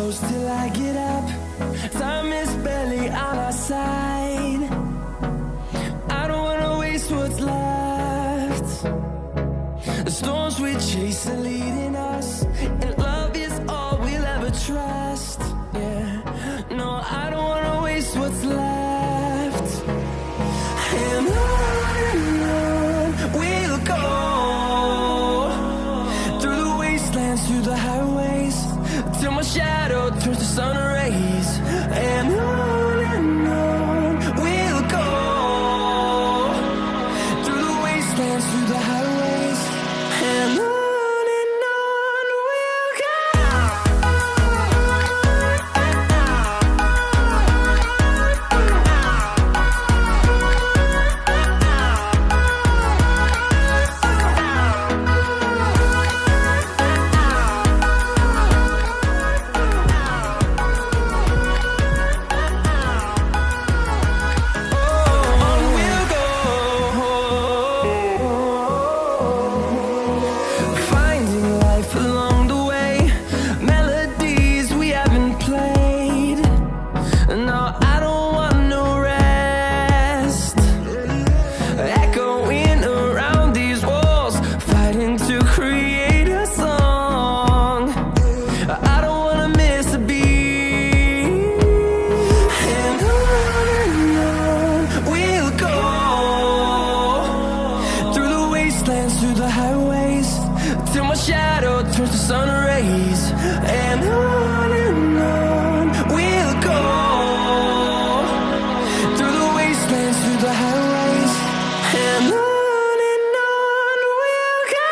close till I get up. Time is barely on our side. I don't wanna waste what's left. The storms we chase are leading us, and love is all we'll ever trust. Yeah, no, I don't wanna waste what's left. And on we'll go, through the wastelands, through the highways, till my shadow turns to sun rays. And on we'll go, through the wastelands, through the highways, and on we'll go. Through the highways, till my shadow turns to sun rays. And on we'll go, through the wastelands, through the highways, and on we'll go.